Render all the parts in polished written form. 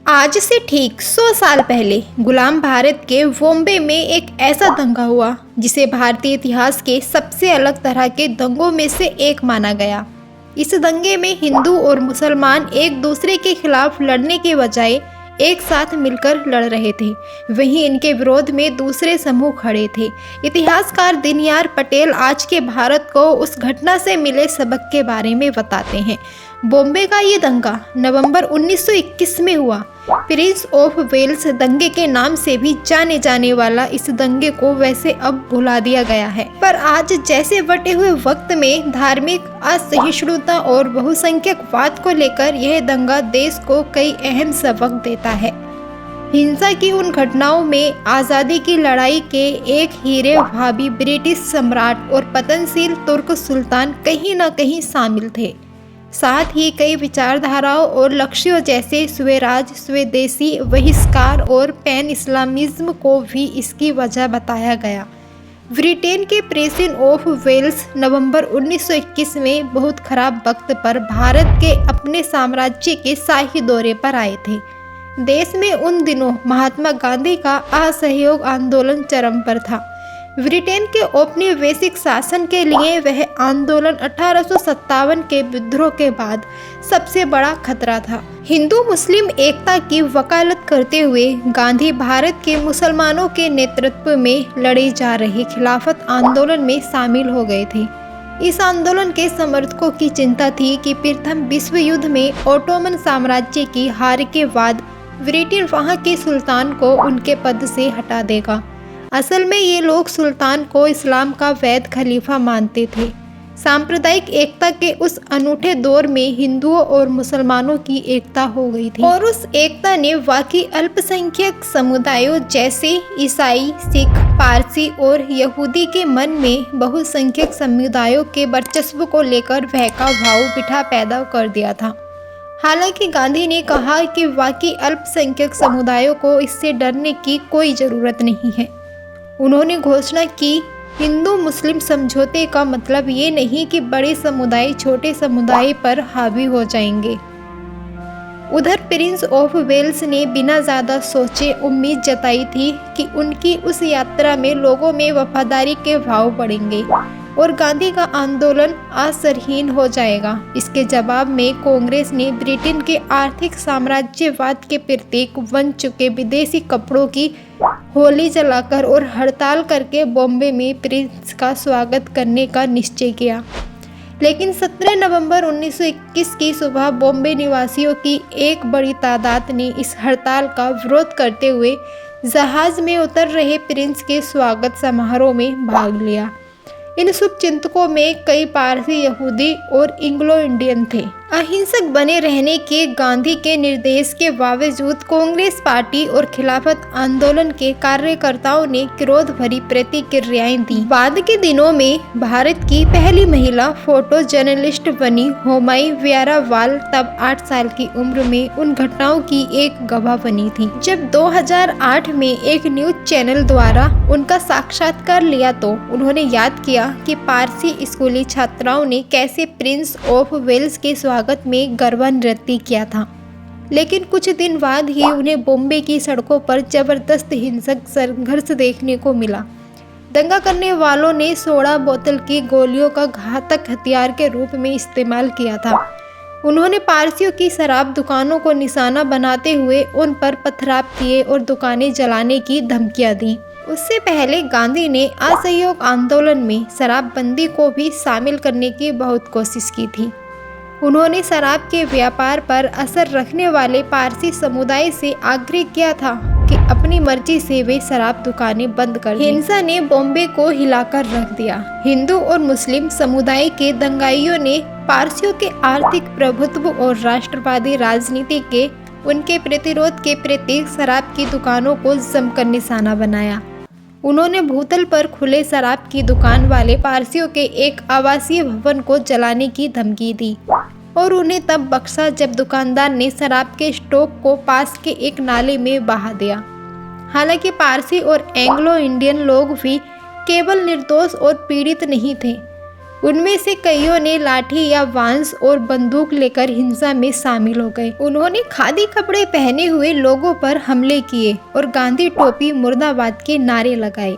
आज से ठीक 100 साल पहले गुलाम भारत के बॉम्बे में एक ऐसा दंगा हुआ जिसे भारतीय इतिहास के सबसे अलग तरह के दंगों में से एक माना गया। इस दंगे में हिंदू और मुसलमान एक दूसरे के खिलाफ लड़ने के बजाय एक साथ मिलकर लड़ रहे थे, वहीं इनके विरोध में दूसरे समूह खड़े थे। इतिहासकार दिनयार पटेल आज के भारत को उस घटना से मिले सबक के बारे में बताते हैं। बॉम्बे का ये दंगा नवंबर 1921 में हुआ। प्रिंस ऑफ वेल्स दंगे के नाम से भी जाने जाने वाला इस दंगे को वैसे अब भुला दिया गया है, पर आज जैसे बटे हुए वक्त में धार्मिक असहिष्णुता और बहुसंख्यकवाद को लेकर यह दंगा देश को कई अहम सबक देता है। हिंसा की उन घटनाओं में आज़ादी की लड़ाई के एक हीरे भाभी ब्रिटिश सम्राट और पतनशील तुर्क सुल्तान कहीं न कहीं शामिल थे। साथ ही कई विचारधाराओं और लक्ष्यों जैसे स्वराज, स्वदेशी बहिष्कार और पैन इस्लामिज्म को भी इसकी वजह बताया गया। ब्रिटेन के प्रिंस ऑफ वेल्स नवंबर 1921 में बहुत खराब वक्त पर भारत के अपने साम्राज्य के शाही दौरे पर आए थे। देश में उन दिनों महात्मा गांधी का असहयोग आंदोलन चरम पर था। ब्रिटेन के औपनिवेशिक शासन के लिए वह आंदोलन 1857 के विद्रोह के बाद सबसे बड़ा खतरा था। हिंदू मुस्लिम एकता की वकालत करते हुए गांधी भारत के मुसलमानों के नेतृत्व में लड़े जा रहे खिलाफत आंदोलन में शामिल हो गए थे। इस आंदोलन के समर्थकों की चिंता थी कि प्रथम विश्व युद्ध में ओटोमन साम्राज्य की हार के बाद ब्रिटेन वहां के सुल्तान को उनके पद से हटा देगा। असल में ये लोग सुल्तान को इस्लाम का वैध खलीफा मानते थे। सांप्रदायिक एकता के उस अनूठे दौर में हिंदुओं और मुसलमानों की एकता हो गई थी, और उस एकता ने वाकई अल्पसंख्यक समुदायों जैसे ईसाई, सिख, पारसी और यहूदी के मन में बहुसंख्यक समुदायों के वर्चस्व को लेकर बहका भाव बिठा पैदा कर दिया था। हालांकि गांधी ने कहा कि वाकई अल्पसंख्यक समुदायों को इससे डरने की कोई ज़रूरत नहीं है। उन्होंने घोषणा की, हिंदू मुस्लिम समझौते का मतलब ये नहीं कि बड़े समुदाय छोटे समुदाय पर हावी हो जाएंगे। उधर प्रिंस ऑफ वेल्स ने बिना ज़्यादा सोचे उम्मीद जताई थी कि उनकी उस यात्रा में लोगों में वफादारी के भाव बढ़ेंगे और गांधी का आंदोलन असरहीन हो जाएगा। इसके जवाब में कांग्रेस ने ब्रिटेन के आर्थिक साम्राज्यवाद के प्रतीक बन चुके विदेशी कपड़ों की होली जलाकर और हड़ताल करके बॉम्बे में प्रिंस का स्वागत करने का निश्चय किया। लेकिन 17 नवंबर 1921 की सुबह बॉम्बे निवासियों की एक बड़ी तादाद ने इस हड़ताल का विरोध करते हुए जहाज में उतर रहे प्रिंस के स्वागत समारोह में भाग लिया। इन शुभचिंतकों में कई पारसी, यहूदी और एंग्लो इंडियन थे। अहिंसक बने रहने के गांधी के निर्देश के बावजूद कांग्रेस पार्टी और खिलाफत आंदोलन के कार्यकर्ताओं ने क्रोध भरी प्रतिक्रियाएं दी। बाद के दिनों में भारत की पहली महिला फोटो जर्नलिस्ट बनी होमाई व्यारावाल तब 8 साल की उम्र में उन घटनाओं की एक गवाह बनी थी। जब 2008 में एक न्यूज चैनल द्वारा उनका साक्षात्कार लिया तो उन्होंने याद किया कि पारसी स्कूली छात्राओं ने कैसे प्रिंस ऑफ वेल्स के स्वागत में गरबा नृत्य किया था। लेकिन कुछ दिन बाद ही उन्हें बॉम्बे की सड़कों पर जबरदस्त हिंसक संघर्ष देखने को मिला। दंगा करने वालों ने सोडा बोतल की गोलियों का घातक हथियार के रूप में इस्तेमाल किया था। उन्होंने पारसियों की शराब दुकानों को निशाना बनाते हुए उन पर पथराव किए और दुकानें जलाने की धमकियां दी। उससे पहले गांधी ने असहयोग आंदोलन में शराबबंदी को भी शामिल करने की बहुत कोशिश की थी। उन्होंने शराब के व्यापार पर असर रखने वाले पारसी समुदाय से आग्रह किया था कि अपनी मर्जी से वे शराब दुकानें बंद कर दें। हिंसा ने बॉम्बे को हिलाकर रख दिया। हिंदू और मुस्लिम समुदाय के दंगाइयों ने पारसियों के आर्थिक प्रभुत्व और राष्ट्रवादी राजनीति के उनके प्रतिरोध के प्रति शराब की दुकानों को जमकर निशाना बनाया। उन्होंने भूतल पर खुले शराब की दुकान वाले पारसियों के एक आवासीय भवन को जलाने की धमकी दी और उन्हें तब बख्शा जब दुकानदार ने शराब के स्टॉक को पास के एक नाले में बहा दिया। हालांकि पारसी और एंग्लो इंडियन लोग भी केवल निर्दोष और पीड़ित नहीं थे। उनमें से कईयों ने लाठी या बांस और बंदूक लेकर हिंसा में शामिल हो गए। उन्होंने खादी कपड़े पहने हुए लोगों पर हमले किए और गांधी टोपी मुर्दाबाद के नारे लगाए।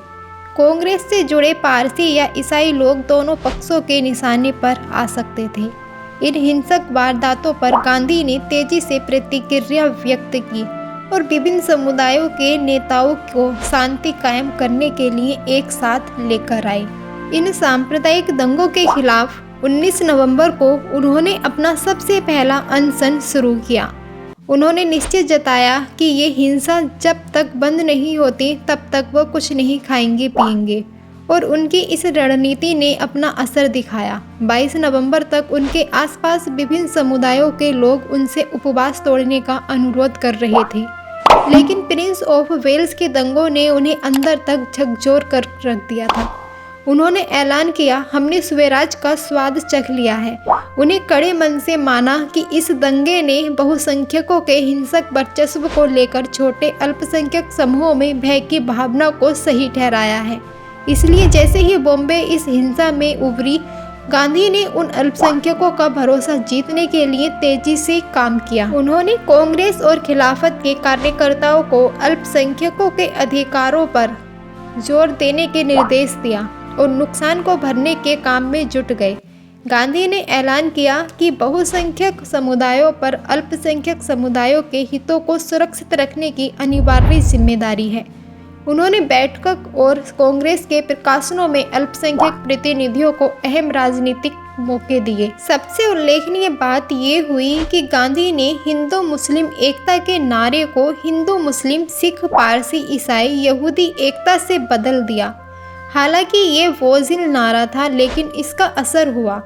कांग्रेस से जुड़े पारसी या ईसाई लोग दोनों पक्षों के निशाने पर आ सकते थे। इन हिंसक वारदातों पर गांधी ने तेजी से प्रतिक्रिया व्यक्त की और विभिन्न समुदायों के नेताओं को शांति कायम करने के लिए एक साथ लेकर आए। इन सांप्रदायिक दंगों के खिलाफ 19 नवंबर को उन्होंने अपना सबसे पहला अनशन शुरू किया। उन्होंने निश्चय जताया कि ये हिंसा जब तक बंद नहीं होती तब तक वो कुछ नहीं खाएंगे पिएंगे, और उनकी इस रणनीति ने अपना असर दिखाया। 22 नवंबर तक उनके आसपास विभिन्न समुदायों के लोग उनसे उपवास तोड़ने का अनुरोध कर रहे थे, लेकिन प्रिंस ऑफ वेल्स के दंगों ने उन्हें अंदर तक झकझोर कर रख दिया था। उन्होंने ऐलान किया, हमने स्वराज का स्वाद चख लिया है। उन्हें कड़े मन से माना कि इस दंगे ने बहुसंख्यकों के हिंसक वर्चस्व को लेकर छोटे अल्पसंख्यक समूहों में भय की भावना को सही ठहराया है। इसलिए जैसे ही बॉम्बे इस हिंसा में उभरी, गांधी ने उन अल्पसंख्यकों का भरोसा जीतने के लिए तेजी से काम किया। उन्होंने कांग्रेस और खिलाफत के कार्यकर्ताओं को अल्पसंख्यकों के अधिकारों पर जोर देने के निर्देश दिया और नुकसान को भरने के काम में जुट गए। गांधी ने ऐलान किया कि बहुसंख्यक समुदायों पर अल्पसंख्यक समुदायों के हितों को सुरक्षित रखने की अनिवार्य जिम्मेदारी है। उन्होंने बैठक और कांग्रेस के प्रकाशनों में अल्पसंख्यक प्रतिनिधियों को अहम राजनीतिक मौके दिए। सबसे उल्लेखनीय बात ये हुई कि गांधी ने हिंदू मुस्लिम एकता के नारे को हिंदू मुस्लिम सिख पारसी ईसाई यहूदी एकता से बदल दिया। हालांकि ये बोझिल नारा था, लेकिन इसका असर हुआ।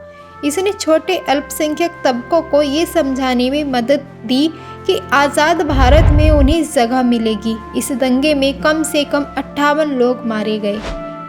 इसने छोटे अल्पसंख्यक तबकों को ये समझाने में मदद दी कि आज़ाद भारत में उन्हें जगह मिलेगी। इस दंगे में कम से कम 58 लोग मारे गए।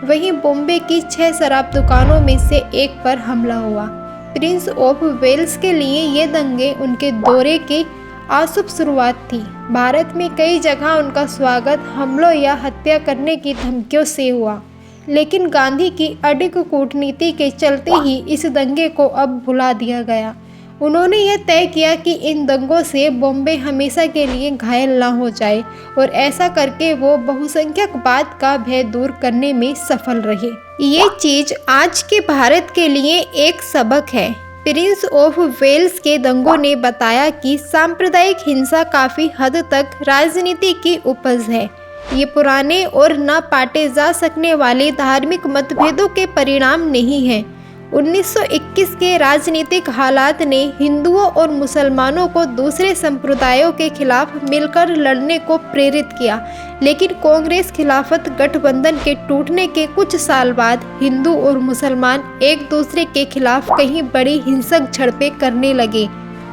वहीं बॉम्बे की 6 शराब दुकानों में से एक पर हमला हुआ। प्रिंस ऑफ वेल्स के लिए ये दंगे उनके दौरे की अशुभ शुरुआत थी। भारत में कई जगह उनका स्वागत हमलों या हत्या करने की धमकियों से हुआ, लेकिन गांधी की अडिग कूटनीति के चलते ही इस दंगे को अब भुला दिया गया। उन्होंने यह तय किया कि इन दंगों से बॉम्बे हमेशा के लिए घायल न हो जाए, और ऐसा करके वो बहुसंख्यकवाद का भय दूर करने में सफल रहे। ये चीज आज के भारत के लिए एक सबक है। प्रिंस ऑफ वेल्स के दंगों ने बताया कि सांप्रदायिक हिंसा काफी हद तक राजनीति की उपज है। ये पुराने और न पाटे जा सकने वाले धार्मिक मतभेदों के परिणाम नहीं है। 1921 के राजनीतिक हालात ने हिंदुओं और मुसलमानों को दूसरे संप्रदायों के खिलाफ मिलकर लड़ने को प्रेरित किया, लेकिन कांग्रेस खिलाफत गठबंधन के टूटने के कुछ साल बाद हिंदू और मुसलमान एक दूसरे के खिलाफ कहीं बड़ी हिंसक झड़पें करने लगे।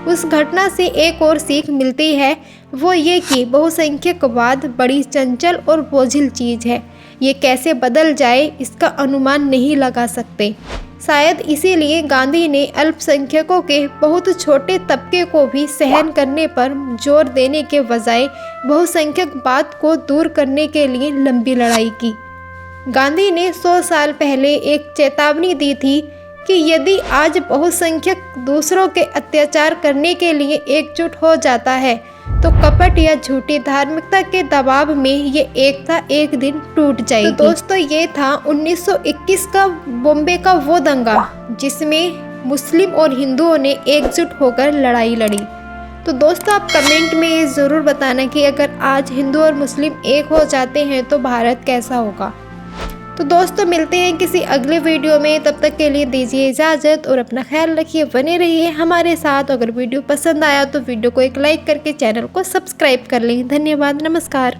उस घटना से एक और सीख मिलती है, वो ये कि बहुसंख्यकवाद बड़ी चंचल और बोझिल चीज़ है। ये कैसे बदल जाए इसका अनुमान नहीं लगा सकते। शायद इसीलिए गांधी ने अल्पसंख्यकों के बहुत छोटे तबके को भी सहन करने पर जोर देने के बजाय बहुसंख्यकवाद को दूर करने के लिए लंबी लड़ाई की। गांधी ने 100 साल पहले एक चेतावनी दी थी कि यदि आज बहुसंख्यक दूसरों के अत्याचार करने के लिए एकजुट हो जाता है, तो कपट या झूठी धार्मिकता के दबाव में ये एकता एक दिन टूट जाएगी। तो दोस्तों, ये था 1921 का बॉम्बे का वो दंगा जिसमें मुस्लिम और हिंदुओं ने एकजुट होकर लड़ाई लड़ी। तो दोस्तों, आप कमेंट में ये ज़रूर बताना कि अगर आज हिंदू और मुस्लिम एक हो जाते हैं तो भारत कैसा होगा। तो दोस्तों, मिलते हैं किसी अगले वीडियो में। तब तक के लिए दीजिए इजाज़त और अपना ख्याल रखिए। बने रहिए हमारे साथ। अगर वीडियो पसंद आया तो वीडियो को एक लाइक करके चैनल को सब्सक्राइब कर लें। धन्यवाद। नमस्कार।